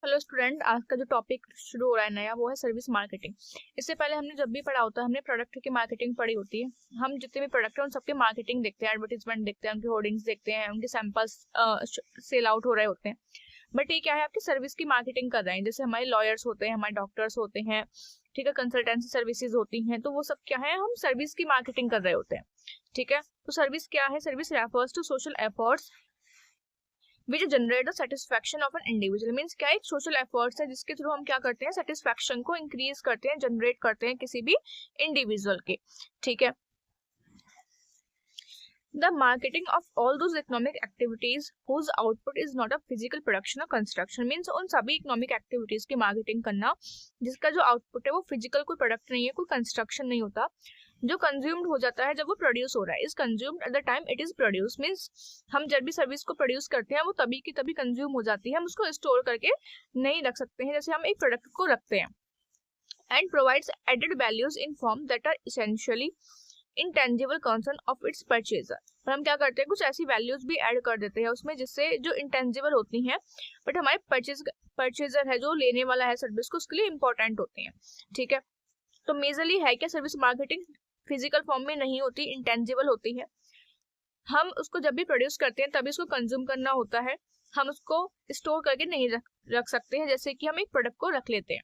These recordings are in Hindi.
हेलो स्टूडेंट, आज का जो टॉपिक शुरू हो रहा है नया वो है सर्विस मार्केटिंग। इससे पहले हमने जब भी पढ़ा होता है हमने प्रोडक्ट की मार्केटिंग पढ़ी होती है। हम जितने भी प्रोडक्ट हैं उन सबकी मार्केटिंग देखते हैं, एडवर्टीजमेंट देखते हैं, उनके होर्डिंग्स देखते हैं, उनके सैंपल्स सेल आउट हो रहे होते हैं। बट ये क्या है, आपकी सर्विस की मार्केटिंग कर रहे हैं। जैसे हमारे लॉयर्स होते हैं, हमारे डॉक्टर्स होते हैं, ठीक है, कंसल्टेंसी सर्विसेज होती हैं, तो वो सब क्या है, हम सर्विस की मार्केटिंग कर रहे होते हैं। ठीक है, तो सर्विस क्या है? Service refers to social efforts which generate the satisfaction of an individual। Means क्या, एक सोशल एफर्ट्स है जिसके थ्रू हम क्या करते हैं, सेटिस्फैक्शन को इंक्रीज करते हैं, जनरेट करते हैं किसी भी इंडिविजुअल के। ठीक है, the marketing of all those economic activities whose output is not a physical production or construction। Means उन सभी इकोनॉमिक एक्टिविटीज की मार्केटिंग करना जिसका जो आउटपुट है वो फिजिकल कोई प्रोडक्ट नहीं है, कोई कंस्ट्रक्शन नहीं होता, जो कंज्यूम्ड हो जाता है जब वो प्रोड्यूस हो रहा है। Is consumed at the time it is produce. Means हम जब भी सर्विस को प्रोड्यूस करते हैं वो तभी की तभी कंज्यूम हो जाती है, हम उसको स्टोर करके नहीं रख सकते हैं जैसे हम एक प्रोडक्ट को रखते हैं। And provides added values in form that are essentially intangible concern of its purchaser. और हम क्या करते हैं, कुछ ऐसी वैल्यूज भी ऐड कर देते हैं उसमें जिससे जो इंटेंजिबल होती हैं बट हमारे परचेजर है, जो लेने वाला है सर्विस को, उसके लिए इंपॉर्टेंट होती हैं। ठीक है, तो मेजरली है क्या, सर्विस मार्केटिंग फिजिकल फॉर्म में नहीं होती, इंटेंजिबल होती है। हम उसको जब भी प्रोड्यूस करते हैं तभी उसको कंज्यूम करना होता है, हम उसको स्टोर करके नहीं रख सकते हैं जैसे कि हम एक प्रोडक्ट को रख लेते हैं।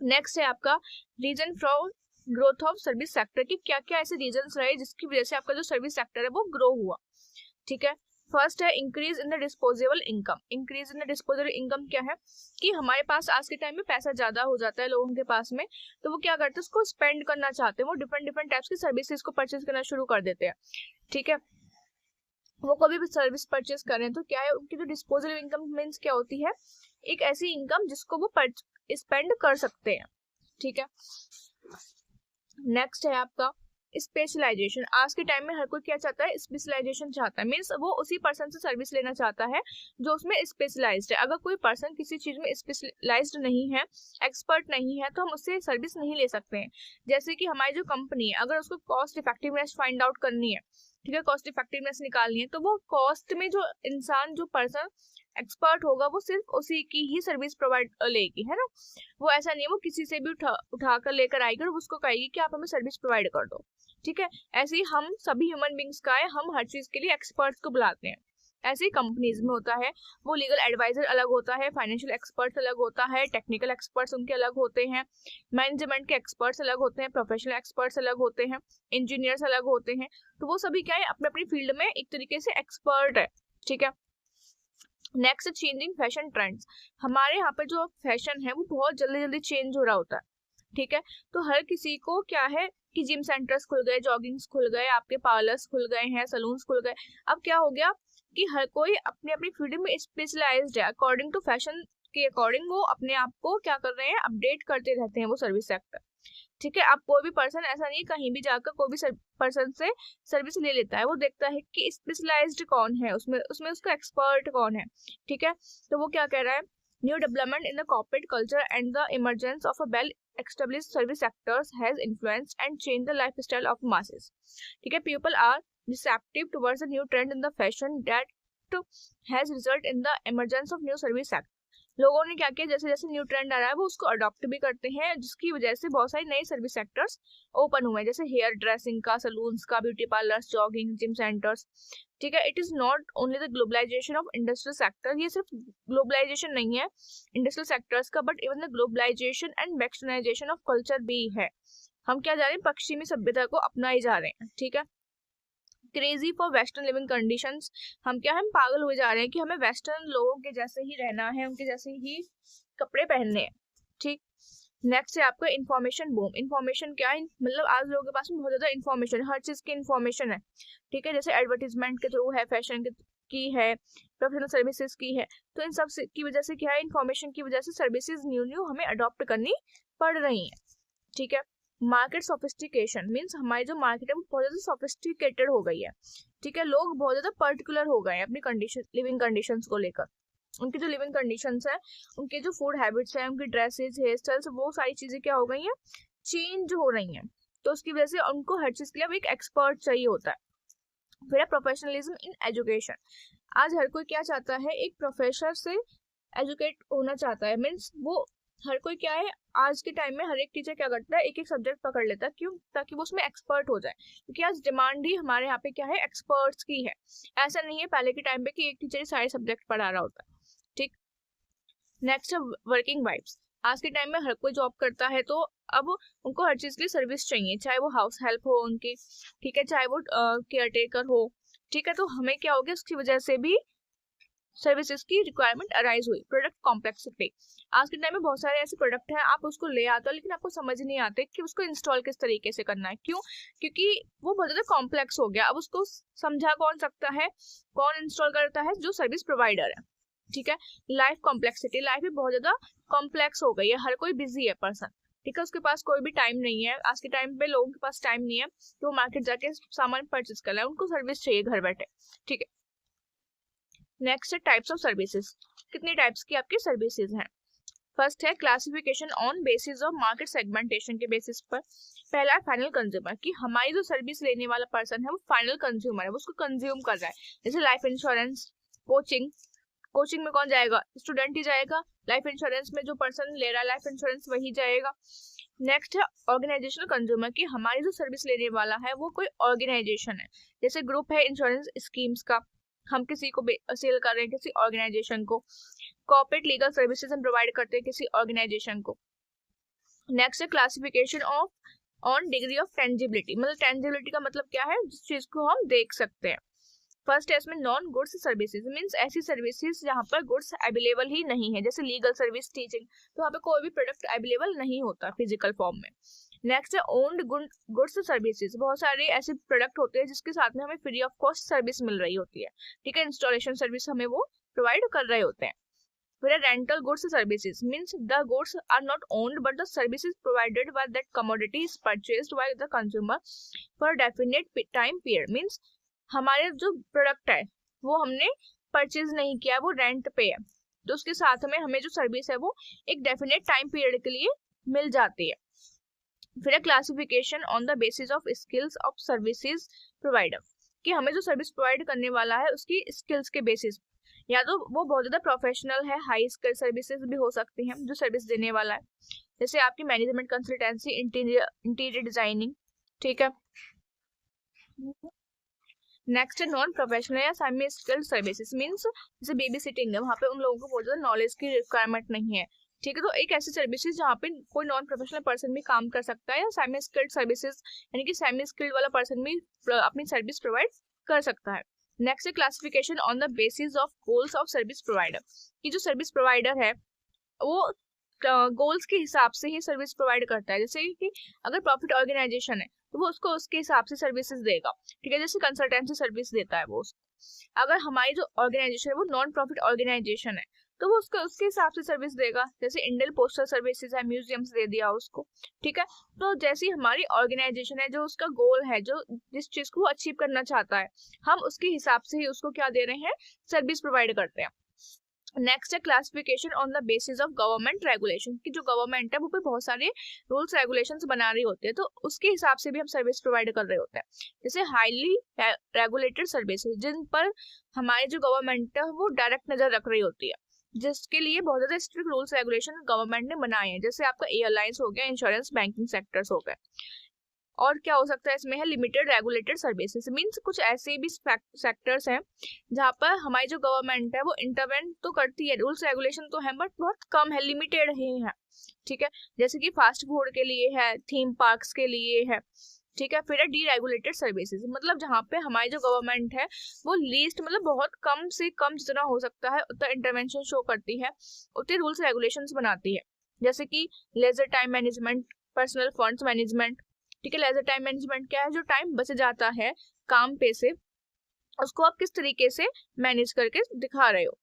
नेक्स्ट है आपका reason for growth of service sector की क्या क्या ऐसे रीजंस रहे जिसकी वजह से आपका जो सर्विस सेक्टर है वो ग्रो हुआ। ठीक है, फर्स्ट है increase in the disposable income. Increase in the disposable income क्या है कि हमारे पास आज के टाइम में पैसा ज्यादा हो जाता है लोगों के पास में, तो वो क्या करते हैं, उसको स्पेंड करना चाहते हैं, वो डिफरेंट डिफरेंट टाइप्स की सर्विसेज को परचेज करना शुरू कर देते हैं। ठीक है, वो कभी भी सर्विस परचेज करें तो क्या है, उनकी जो डिस्पोजेबल इनकम मीन्स क्या होती है, एक ऐसी इनकम जिसको वो स्पेंड कर सकते हैं। ठीक है, नेक्स्ट है आपका स्पेशलाइजेशन। आज के टाइम में हर कोई क्या चाहता है, स्पेशलाइजेशन चाहता है। मीन्स वो उसी पर्सन से सर्विस लेना चाहता है जो उसमें स्पेशलाइज्ड है। अगर कोई पर्सन किसी चीज में स्पेशलाइज्ड नहीं है, एक्सपर्ट नहीं है, तो हम उससे सर्विस नहीं ले सकते हैं। जैसे कि हमारी जो कंपनी है, अगर उसको कॉस्ट इफेक्टिवनेस फाइंड आउट करनी है, ठीक है, कॉस्ट इफेक्टिवनेस निकालनी है, तो वो कॉस्ट में जो इंसान, जो पर्सन एक्सपर्ट होगा वो सिर्फ उसी की ही सर्विस प्रोवाइड लेगी, है ना। वो ऐसा नहीं है वो किसी से भी उठा कर लेकर आएगी और उसको कहेगी कि आप हमें सर्विस प्रोवाइड कर दो। ठीक है, ऐसे ही हम सभी ह्यूमन बींग्स का है, हम हर चीज के लिए एक्सपर्ट्स को बुलाते हैं। ऐसे ही कंपनीज में होता है, वो लीगल एडवाइजर अलग होता है, फाइनेंशियल एक्सपर्ट्स अलग होता है, टेक्निकल एक्सपर्ट्स उनके अलग होते हैं, मैनेजमेंट के एक्सपर्ट्स अलग होते हैं, प्रोफेशनल एक्सपर्ट्स अलग होते हैं, इंजीनियर्स अलग होते हैं। तो वो सभी क्या है, अपने अपनी फील्ड में एक तरीके से एक्सपर्ट है। ठीक है, नेक्स्ट चेंजिंग फैशन ट्रेंड्स। हमारे यहाँ पे जो फैशन है वो बहुत जल्दी जल्दी चेंज हो रहा होता है। ठीक है, तो हर किसी को क्या है कि जिम सेंटर्स खुल गए, जॉगिंग्स खुल गए, आपके पार्लर्स खुल गए हैं, सलून्स खुल गए। अब क्या हो गया कि हर कोई अपनी अपनी फील्ड में स्पेशलाइज्ड है, अकॉर्डिंग टू फैशन के अकॉर्डिंग वो अपने आप को क्या कर रहे हैं, अपडेट करते रहते हैं वो सर्विस सेक्टर। ठीक है, अब कोई भी पर्सन ऐसा नहीं कहीं भी जाकर कोई भी पर्सन से सर्विस ले लेता है, वो देखता है कि स्पेशलाइज्ड कौन है, उसमें उसका एक्सपर्ट कौन है। ठीक है, तो वो क्या कह रहा है, new development in the corporate culture and the emergence of a well established service sectors has influenced and changed the lifestyle of masses। ठीक है, people are receptive towards a new trend in the fashion that has resulted in the emergence of new service sector। लोगों ने क्या किया, जैसे जैसे न्यू ट्रेंड आ रहा है वो उसको अडॉप्ट भी करते हैं, जिसकी वजह से बहुत सारे नए सर्विस सेक्टर्स ओपन हुए हैं, जैसे हेयर ड्रेसिंग का, सलून्स का, beauty parlours, jogging, gym centres. ठीक है, it is not only the globalisation of industrial sector, ये सिर्फ ग्लोबलाइजेशन नहीं है इंडस्ट्रियल सेक्टर्स का, but even the globalisation and westernisation of culture भी है। हम क्या जा रहे हैं, पश्चिमी सभ्यता को अपना ही जा रहे हैं। ठीक है, crazy for western living conditions. हम क्या, हम पागल हुए जा रहे हैं कि हमें वेस्टर्न लोगों के जैसे ही रहना है, उनके जैसे ही कपड़े पहनने हैं। ठीक, नेक्स्ट है आपका इन्फॉर्मेशन बूम। इन्फॉर्मेशन क्या है, मतलब आज लोगों के पास में बहुत ज्यादा इन्फॉर्मेशन है, हर चीज की इन्फॉर्मेशन है। ठीक है, जैसे एडवर्टीजमेंट के थ्रू है, फैशन की है, प्रोफेशनल सर्विसेज की है, तो इन सब की वजह से क्या है, इन्फॉर्मेशन की वजह से सर्विसेज न्यू न्यू हमें अडॉप्ट करनी पड़ रही है। ठीक है, मार्केट सोफिस्टिकेशन मीन्स हमारी जो मार्केट है वो बहुत ज्यादा सोफिस्टिकेटेड हो गई है। ठीक है, लोग बहुत ज्यादा पर्टिकुलर हो गए हैं अपनी कंडीशन, लिविंग कंडीशंस को लेकर। उनकी जो लिविंग कंडीशंस है, उनके जो फूड हैबिट्स है, उनकी ड्रेसेस, हेयर स्टाइल्स, वो सारी चीजें क्या हो गई हैं, चेंज हो रही हैं। तो उसकी वजह से उनको हर चीज के लिए एक एक्सपर्ट चाहिए होता है। फिर प्रोफेशनलिज्म इन एजुकेशन। आज हर कोई क्या चाहता है, एक प्रोफेसर से एजुकेट होना चाहता है, मीन्स वो हर कोई क्या है, आज के टाइम में हर एक टीचर क्या करता है, एक एक सब्जेक्ट पकड़ लेता है, क्यों, ताकि वो उसमें एक्सपर्ट हो जाए, क्योंकि आज डिमांड ही हमारे यहाँ पे क्या है, एक्सपर्ट्स की है। ऐसा नहीं है पहले के टाइम पे कि एक टीचर ही सारे सब्जेक्ट पढ़ा रहा होता है। ठीक, नेक्स्ट है वर्किंग वाइफ्स। आज के टाइम में हर कोई जॉब करता है, तो अब उनको हर चीज के लिए सर्विस चाहिए, चाहे वो हाउस हेल्प हो उनकी, ठीक है, चाहे वो केयर टेकर हो, ठीक है। तो हमें क्या हो गया, उसकी वजह से भी सर्विसेज की रिक्वायरमेंट अराइज हुई। प्रोडक्ट कॉम्प्लेक्सिटी, आज के टाइम में बहुत सारे ऐसे प्रोडक्ट हैं, आप उसको ले आते हो लेकिन आपको समझ नहीं आते कि उसको इंस्टॉल किस तरीके से करना है। क्यों, क्योंकि वो बहुत ज्यादा कॉम्प्लेक्स हो गया। अब उसको समझा कौन सकता है, कौन इंस्टॉल करता है, जो सर्विस प्रोवाइडर है। ठीक है, लाइफ कॉम्प्लेक्सिटी, लाइफ भी बहुत ज्यादा कॉम्प्लेक्स हो गई है, हर कोई बिजी है पर्सन, ठीक है, उसके पास कोई भी टाइम नहीं है। आज के टाइम पे लोगों के पास टाइम नहीं है तो वो मार्केट जाके सामान परचेज कर रहा है, उनको सर्विस चाहिए घर बैठे। ठीक है, नेक्स्ट है टाइप्स ऑफ सर्विसेज। कितनी टाइप्स की आपकी सर्विसेज हैं। फर्स्ट है classification on basis of market segmentation के बेसिस पर। पहला है फाइनल कंज्यूमर, कि हमारी जो सर्विस लेने वाला पर्सन है वो फाइनल कंज्यूमर है, वो उसको कंज्यूम कर रहा है। जैसे लाइफ इंश्योरेंस, कोचिंग, कोचिंग में कौन जाएगा, स्टूडेंट ही जाएगा। लाइफ इंश्योरेंस में जो पर्सन ले रहा है लाइफ इंश्योरेंस वही जाएगा। नेक्स्ट है ऑर्गेनाइजेशनल कंज्यूमर, कि हमारी जो सर्विस लेने वाला है वो कोई ऑर्गेनाइजेशन है, जैसे ग्रुप है इंश्योरेंस स्कीम्स का, हम किसी को सेल कर रहे हैं किसी ऑर्गेनाइजेशन को। कॉर्पोरेट लीगल सर्विसेज हम प्रोवाइड करते हैं किसी ऑर्गेनाइजेशन को। नेक्स्ट है classification of on degree of tangibility, मतलब टेंजिबिलिटी का मतलब क्या है, जिस चीज को हम देख सकते हैं। फर्स्ट है इसमें नॉन गुड्स सर्विसेज, मींस ऐसी सर्विसेज जहाँ पर गुड्स अवेलेबल ही नहीं है, जैसे लीगल सर्विस, टीचिंग, तो वहाँ पे कोई भी प्रोडक्ट अवेलेबल नहीं होता फिजिकल फॉर्म में। नेक्स्ट है ओन्ड गुड्स सर्विसेज, बहुत सारे ऐसे प्रोडक्ट होते हैं जिसके साथ में हमें फ्री ऑफ कॉस्ट सर्विस मिल रही होती है, ठीक है, इंस्टॉलेशन सर्विस हमें वो प्रोवाइड कर रहे होते हैं। फिर rental goods services, means the goods are not owned but the services provided by that commodity is purchased by the consumer for definite time period, means हमारे जो प्रोडक्ट है वो हमने परचेज नहीं किया, वो रेंट पे है, तो उसके साथ में हमें जो सर्विस है वो एक डेफिनेट टाइम पीरियड के लिए मिल जाती है। फिर classification on the basis of skills of services provider, कि हमें जो सर्विस प्रोवाइड करने वाला है उसकी स्किल्स के बेसिस, या तो वो बहुत ज्यादा प्रोफेशनल है, हाई स्किल सर्विसेज भी हो सकती हैं जो सर्विस देने वाला है, जैसे आपकी मैनेजमेंट कंसल्टेंसी, इंटीरियर डिजाइनिंग, ठीक है। नेक्स्ट है नॉन प्रोफेशनल या सेमी स्किल्ड सर्विसेज, मींस जैसे बेबी सिटिंग है, वहाँ पे उन लोगों को बहुत ज्यादा नॉलेज की रिक्वायरमेंट नहीं है, ठीक है, तो एक ऐसी सर्विसेज जहाँ पे कोई नॉन प्रोफेशनल पर्सन भी काम कर सकता है, या सेमी स्किल्ड सर्विसेज यानी कि सेमी स्किल्ड वाला पर्सन भी अपनी सर्विस प्रोवाइड कर सकता है। नेक्स्ट है classification on the basis of goals of service provider, कि जो सर्विस प्रोवाइडर है वो गोल्स के हिसाब से ही सर्विस प्रोवाइड करता है, जैसे कि अगर प्रॉफिट ऑर्गेनाइजेशन है तो वो उसको उसके हिसाब से सर्विसेज देगा, ठीक है, जैसे कंसल्टेंसी सर्विस देता है वो उसको। अगर हमारी जो ऑर्गेनाइजेशन है वो नॉन प्रॉफिट ऑर्गेनाइजेशन है तो वो उसको उसके हिसाब से सर्विस देगा, जैसे इंडियन पोस्टल सर्विसेज है, म्यूजियम्स दे दिया उसको, ठीक है। तो जैसी हमारी ऑर्गेनाइजेशन है, जो उसका गोल है, जो जिस चीज को वो अचीव करना चाहता है, हम उसके हिसाब से ही उसको क्या दे रहे हैं, सर्विस प्रोवाइड करते हैं। नेक्स्ट है classification on the basis of government regulation, की जो गवर्नमेंट है वो पे बहुत सारे रूल्स रेगुलेशंस बना रही होती है, तो उसके हिसाब से भी हम सर्विस प्रोवाइड कर रहे होते हैं, जैसे हाईली रेगुलेटेड सर्विसेज, जिन पर हमारी जो गवर्नमेंट है वो डायरेक्ट नजर रख रही होती है, जिसके लिए बहुत ज्यादा स्ट्रिक्ट रूल्स रेगुलेशन गवर्नमेंट ने बनाए हैं, जैसे आपका एयरलाइंस हो गया, इंश्योरेंस, बैंकिंग सेक्टर्स हो गए। और क्या हो सकता है इसमें है लिमिटेड रेगुलेटेड सर्विसेज, मींस कुछ ऐसे भी सेक्टर्स हैं जहाँ पर हमारी जो गवर्नमेंट है वो इंटरवेंट तो करती है, रूल्स रेगुलेशन तो है बट बहुत कम है, लिमिटेड ही है, ठीक है, जैसे कि फास्ट फूड के लिए है, थीम पार्क्स के लिए है, ठीक है। फिर है डीरेगुलेटेड सर्विसेज, मतलब जहाँ पे हमारी जो गवर्नमेंट है वो लीस्ट, मतलब बहुत कम से कम जितना हो सकता है उतना इंटरवेंशन शो करती है, उतने रूल्स रेगुलेशंस बनाती है, जैसे कि leisure time management, personal funds management, ठीक है। लेजर टाइम मैनेजमेंट क्या है, जो टाइम बच जाता है काम पे से उसको आप किस तरीके से मैनेज करके दिखा रहे हो,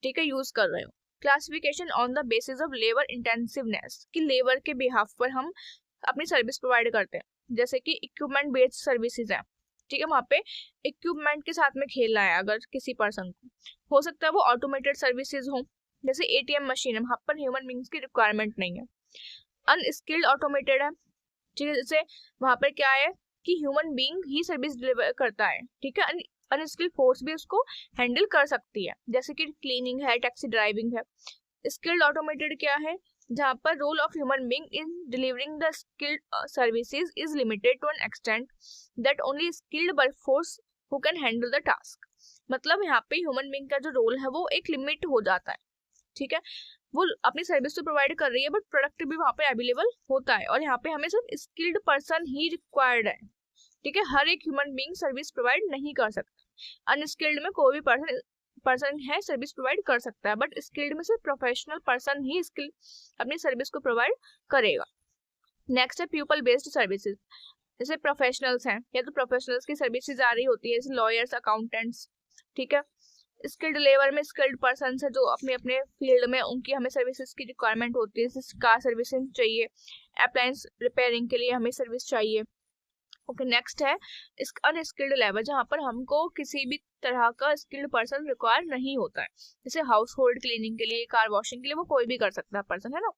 ठीक है, यूज कर रहे हो। Classification on the basis of labour intensiveness, कि लेबर के बिहाफ पर हम अपनी सर्विस प्रोवाइड करते हैं, जैसे कि इक्विपमेंट बेस्ड सर्विसेज है, ठीक है, वहाँ पे इक्विपमेंट के साथ में खेलना है अगर किसी पर्सन को, हो सकता है वो ऑटोमेटेड सर्विसेज हो, जैसे एटीएम मशीन है, वहाँ पर ह्यूमन बींग्स की रिक्वायरमेंट नहीं है। अनस्किल्ड ऑटोमेटेड है, ठीक है, जैसे वहां पर क्या है कि ह्यूमन बीइंग ही सर्विस डिलीवर करता है, ठीक है, अनस्किल्ड फोर्स भी उसको हैंडल कर सकती है, जैसे कि क्लीनिंग है, टैक्सी ड्राइविंग है। स्किल्ड ऑटोमेटेड क्या है, जहाँ पर role of human being in delivering the skilled services is limited to an extent that only skilled workforce who can handle the task. मतलब यहाँ पे ह्यूमन बीइंग का जो रोल है वो एक लिमिट हो जाता है, ठीक है। वो अपनी सर्विस तो प्रोवाइड कर रही है बट प्रोडक्ट भी वहाँ पे अवेलेबल होता है, और यहाँ पे हमें सिर्फ स्किल्ड पर्सन ही रिक्वायर्ड है, ठीक है। हर एक ह्यूमन बीइंग सर्विस प्रोवाइड नहीं कर सकता। अनस्किल्ड में कोई भी पर्सन है सर्विस प्रोवाइड कर सकता है, बट स्किल्ड में सिर्फ प्रोफेशनल पर्सन ही स्किल अपनी सर्विस को प्रोवाइड करेगा। नेक्स्ट है पीपल बेस्ड सर्विसेज, जैसे प्रोफेशनल्स हैं या तो प्रोफेशनल्स की सर्विसेज आ रही होती है, जैसे लॉयर्स, अकाउंटेंट्स, ठीक है। स्किल्ड लेबर में स्किल्ड पर्सन है जो अपने अपने फील्ड में उनकी हमें सर्विसेज की रिक्वायरमेंट होती है, जैसे कार सर्विसिंग चाहिए, अप्लायंस रिपेयरिंग के लिए हमें सर्विस चाहिए। ओके, नेक्स्ट है अनस्किल्ड लेबर, जहाँ पर हमको किसी भी तरह का स्किल्ड पर्सन रिक्वायर नहीं होता है, जैसे हाउस होल्ड क्लीनिंग के लिए, कार वॉशिंग के लिए, वो कोई भी कर सकता है पर्सन, है ना।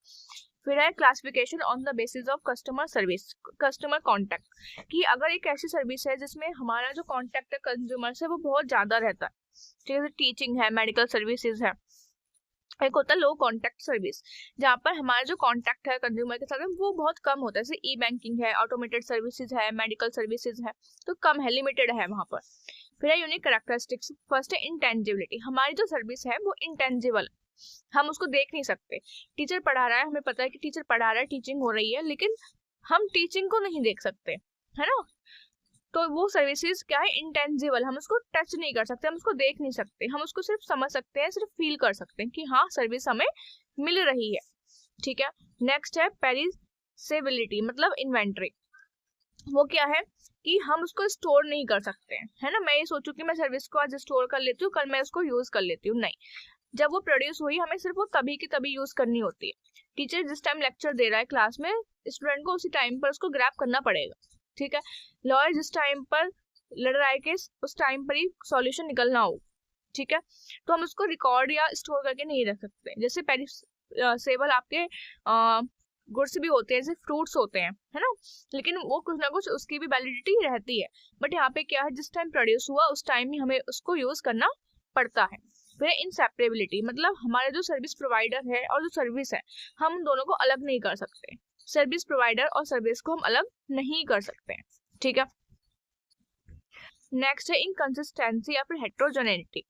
फिर है classification on the basis of customer service, customer contact, कि अगर एक ऐसी सर्विस है जिसमें हमारा जो कॉन्टैक्ट है कंज्यूमर से वो बहुत ज्यादा रहता है, जैसे टीचिंग है, मेडिकल सर्विसेज है। एक होता है लो कॉन्टैक्ट सर्विस, जहाँ पर हमारा जो कॉन्टैक्ट है कंज्यूमर के साथ वो बहुत कम होता है, जैसे ई बैंकिंग है, ऑटोमेटेड सर्विसेज है, मेडिकल सर्विसेज है, तो कम है, लिमिटेड है वहाँ पर। फिर है यूनिक कैरेक्टरिस्टिक्स, फर्स्ट है इंटेंजिबिलिटी, हमारी जो सर्विस है वो इंटेंजिबल, हम उसको देख नहीं सकते। टीचर पढ़ा रहा है, हमें पता है कि टीचर पढ़ा रहा है, टीचिंग हो रही है, लेकिन हम टीचिंग को नहीं देख सकते, है ना। तो वो सर्विसेज क्या है, इंटेंजिबल, हम उसको टच नहीं कर सकते, हम उसको देख नहीं सकते, हम उसको सिर्फ समझ सकते हैं, सिर्फ फील कर सकते हैं कि हाँ सर्विस हमें मिल रही है, ठीक है। नेक्स्ट है पेरिसेबिलिटी, मतलब इन्वेंट्री, वो क्या है कि हम उसको स्टोर नहीं कर सकते हैं, है ना। मैं ये सोचूं कि मैं सर्विस को आज स्टोर कर लेती हूँ, कल मैं उसको यूज कर लेती हूँ, नहीं, जब वो प्रोड्यूस हुई हमें सिर्फ वो तभी की तभी यूज करनी होती है। टीचर जिस टाइम लेक्चर दे रहा है क्लास में, स्टूडेंट को उसी टाइम पर उसको ग्रैब करना पड़ेगा, ठीक है। लॉयर जिस टाइम पर लड़ रहा है केस, उस टाइम पर ही सॉल्यूशन निकलना हो, ठीक है। तो हम उसको रिकॉर्ड या स्टोर करके नहीं रख सकते। जैसे पेरिसेबल आपके गुड्स भी होते हैं, जैसे फ्रूट्स होते हैं, है ना, लेकिन वो कुछ ना कुछ उसकी भी वैलिडिटी रहती है, बट यहाँ पे क्या है, जिस टाइम प्रोड्यूस हुआ उस टाइम ही हमें उसको यूज करना पड़ता है। फिर इनसेपरेबिलिटी, मतलब हमारे जो सर्विस प्रोवाइडर है और जो सर्विस है, हम दोनों को अलग नहीं कर सकते, सर्विस प्रोवाइडर और सर्विस को हम अलग नहीं कर सकते हैं, ठीक है। नेक्स्ट है इनकंसिस्टेंसी या फिर हेट्रोजेनिटी,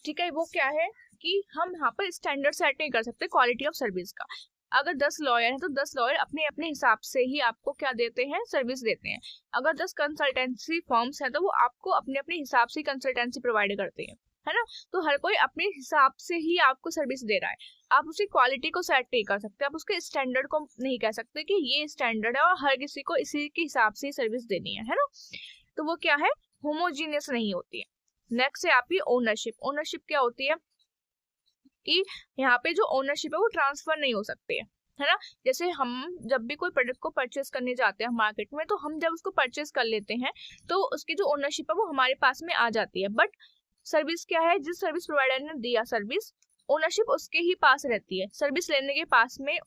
ठीक है। वो क्या है कि हम यहाँ पर स्टैंडर्ड सेट नहीं कर सकते क्वालिटी ऑफ सर्विस का। अगर 10 लॉयर हैं तो 10 लॉयर अपने अपने हिसाब से ही आपको क्या देते हैं, सर्विस देते हैं। अगर 10 कंसल्टेंसी फर्म्स हैं तो वो आपको अपने अपने हिसाब से कंसल्टेंसी प्रोवाइड करते हैं, है ना। तो हर कोई अपने हिसाब से ही आपको सर्विस दे रहा है, आप उसकी क्वालिटी को सेट नहीं कर सकते, आप उसके स्टैंडर्ड को नहीं कह सकते कि ये स्टैंडर्ड है और हर किसी को इसी के हिसाब से ही सर्विस देनी है ना। तो वो क्या है, होमोजीनियस नहीं होती है। नेक्स्ट है आपकी ओनरशिप, ओनरशिप क्या होती है कि यहाँ पे जो ओनरशिप है वो ट्रांसफर नहीं हो सकती है ना। जैसे हम जब भी कोई प्रोडक्ट को परचेस करने जाते हैं मार्केट में, तो हम जब उसको परचेस कर लेते हैं तो उसकी जो ओनरशिप है वो हमारे पास में आ जाती है, बट सर्विस क्या है, जिस सर्विस प्रोवाइडर ने दिया सर्विस, ओनरशिप उसके ही पास रहती है, सर्विस लेने के पास में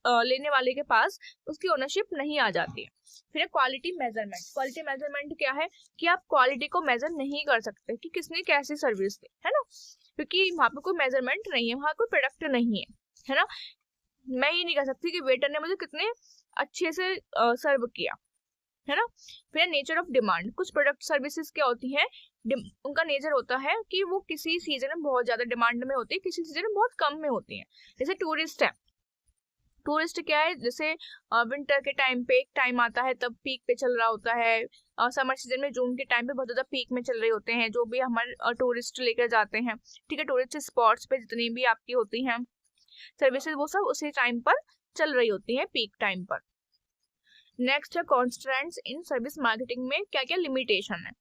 लेने वाले के पास उसकी ओनरशिप नहीं आ जाती है। फिर क्वालिटी मेजरमेंट, क्वालिटी मेजरमेंट क्या है कि आप क्वालिटी को मेजर नहीं कर सकते कि किसने कैसी सर्विस दी, है ना, क्योंकि वहाँ पे कोई मेजरमेंट नहीं है, वहाँ कोई प्रोडक्ट नहीं है ना। मैं ये नहीं कह सकती कि वेटर ने मुझे कितने अच्छे से सर्व किया, है ना। फिर नेचर ऑफ डिमांड, कुछ प्रोडक्ट सर्विसेज क्या होती हैं, उनका नेचर होता है कि वो किसी सीजन में बहुत ज्यादा डिमांड में होती है, किसी सीजन में बहुत कम में होती है। जैसे टूरिस्ट है, टूरिस्ट क्या है, जैसे विंटर के टाइम पे एक टाइम आता है तब पीक पे चल रहा होता है, समर सीजन में जून के टाइम पे बहुत ज्यादा पीक में चल रहे होते हैं जो भी हमारे टूरिस्ट लेकर जाते हैं, ठीक है। टूरिस्ट स्पॉट्स पे जितनी भी आपकी होती हैं सर्विसेज वो सब उसी टाइम पर चल रही होती है, पीक टाइम पर। नेक्स्ट है कॉन्स्ट्रेंट्स इन सर्विस मार्केटिंग में क्या क्या लिमिटेशन है।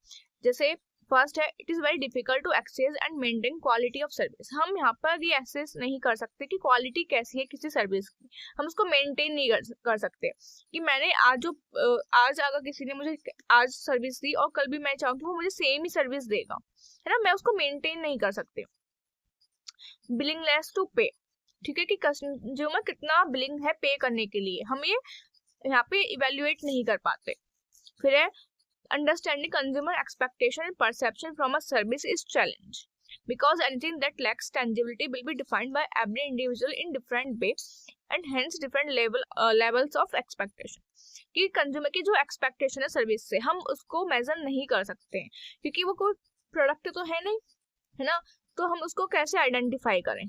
जैसे फर्स्ट है, it is very difficult to access and maintain quality of service, हम यहाँ पर ये एक्सेस नहीं कर सकते कि क्वालिटी कैसी है किसी सर्विस की, हम उसको मेंटेन नहीं कर सकते कि मैंने आज अगर किसी ने मुझे आज सर्विस दी और कल भी मैं चाहूँ कि वो मुझे सेम ही सर्विस देगा, है ना, मैं उसको मेंटेन नहीं कर सकती। बिलिंगलेस टू पे, ठीक है, कि कंज्यूमर कितना बिलिंग है पे करने के लिए, हम ये यहाँ पे इवेल्युएट नहीं कर पाते। फिर है Understanding consumer expectation and perception from a service is challenge because anything that lacks tangibility will be defined by every individual in different way and hence different levels of expectation. कि कंज्यूमर की जो एक्सपेक्टेशन है सर्विस से हम उसको मेजर नहीं कर सकते हैं क्योंकि वो कोई प्रोडक्ट तो है नहीं, है ना, तो हम उसको कैसे आइडेंटिफाई करें.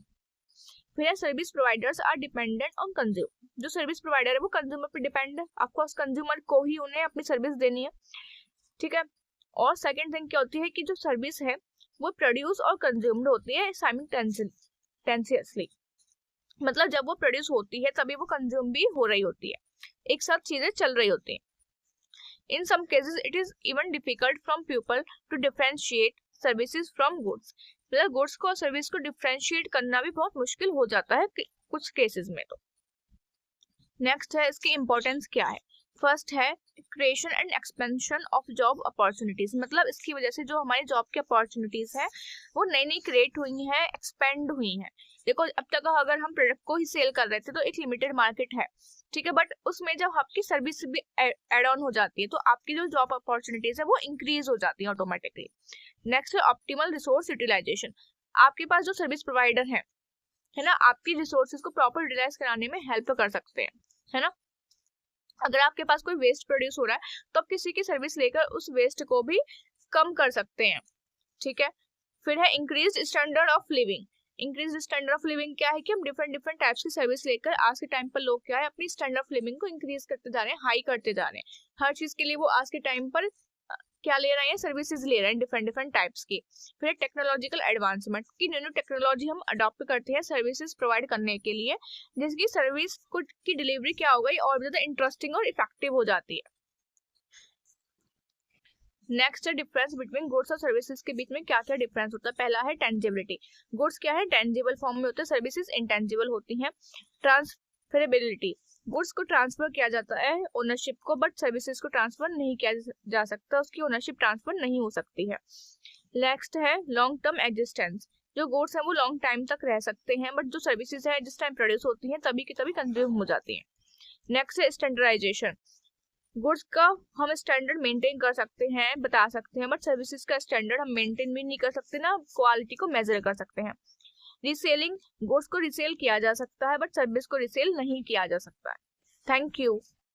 फिर service providers are dependent on consumer. जो सर्विस प्रोवाइडर है वो कंज्यूमर पे डिपेंड है, ऑफकोर्स कंज्यूमर को ही उन्हें अपनी सर्विस देनी है, ठीक है. और सेकंड थिंग क्या होती है कि जो सर्विस है वो प्रोड्यूस और कंज्यूम्ड होती है साइमल्टेनियसली. मतलब जब वो प्रोड्यूस होती है तभी वो कंज्यूम भी हो रही होती है, एक साथ चीजें चल रही होती हैं. In some cases it is even difficult from people to differentiate services from goods. मतलब गुड्स को और सर्विस को डिफरेंशिएट करना भी बहुत मुश्किल हो जाता है कुछ केसेस में. तो नेक्स्ट है इसकी इंपॉर्टेंस क्या है. फर्स्ट है creation and expansion of job opportunities. मतलब इसकी वजह से जो हमारी जॉब की अपॉर्चुनिटीज है वो नई नई क्रिएट हुई हैं, एक्सपेंड हुई हैं. देखो अब तक अगर हम प्रोडक्ट को ही सेल कर रहे थे तो एक लिमिटेड मार्केट है, ठीक है, बट उसमें जब आपकी सर्विस भी एड ऑन हो जाती है तो आपकी जो जॉब अपॉर्चुनिटीज है वो इंक्रीज हो जाती है ऑटोमेटिकली. नेक्स्ट है ऑप्टिमल रिसोर्स यूटिलाइजेशन. आपके पास जो सर्विस प्रोवाइडर है ना, आपकी रिसोर्सेज को प्रॉपर यूटिलाइज कराने में हेल्प कर सकते हैं, है ना. अगर आपके पास कोई वेस्ट प्रोड्यूस हो रहा है तो आप किसी की सर्विस लेकर उस वेस्ट को भी कम कर सकते हैं, ठीक है. फिर है increase standard of living. Increase standard of living क्या है कि हम डिफरेंट टाइप्स की सर्विस लेकर आज के टाइम पर लोग क्या है अपनी स्टैंडर्ड ऑफ लिविंग को इंक्रीज करते जा रहे हैं, हाई करते जा रहे हैं. हर चीज के लिए वो आज के टाइम पर क्या ले रहे हैं, सर्विसेज ले रहे हैं डिफरेंट टाइप्स की. फिर टेक्नोलॉजिकल एडवांसमेंट की न्यू टेक्नोलॉजी हम अडॉप्ट करते हैं सर्विसेज प्रोवाइड करने के लिए, जिसकी सर्विस की डिलीवरी क्या हो गई और भी ज्यादा इंटरेस्टिंग और इफेक्टिव हो जाती है. नेक्स्ट है डिफरेंस बिटवीन गुड्स और सर्विसेज के बीच में क्या क्या डिफरेंस होता है. पहला है टेंजिबिलिटी. गुड्स क्या है, टेंजिबल फॉर्म में होते हैं, सर्विसेज इंटेंजिबल होती हैं. ट्रांसफरेबिलिटी. गुड्स को ट्रांसफर किया जाता है ओनरशिप को, बट सर्विसेज को ट्रांसफर नहीं किया जा सकता, उसकी ओनरशिप ट्रांसफर नहीं हो सकती है. नेक्स्ट है लॉन्ग टर्म एग्जिस्टेंस. जो गुड्स है वो लॉन्ग टाइम तक रह सकते हैं, बट जो सर्विसेज है जिस टाइम प्रोड्यूस होती हैं तभी की तभी कंज्यूम हो जाती हैं. नेक्स्ट है स्टैंडर्डाइजेशन. गुड्स का हम स्टैंडर्ड मेंटेन कर सकते हैं, बता सकते हैं, बट सर्विसेज का स्टैंडर्ड हम मेंटेन भी नहीं कर सकते, ना क्वालिटी को मेजर कर सकते हैं. रीसेलिंग. गुड्स को रीसेल किया जा सकता है बट सर्विस को रीसेल नहीं किया जा सकता है. Thank you.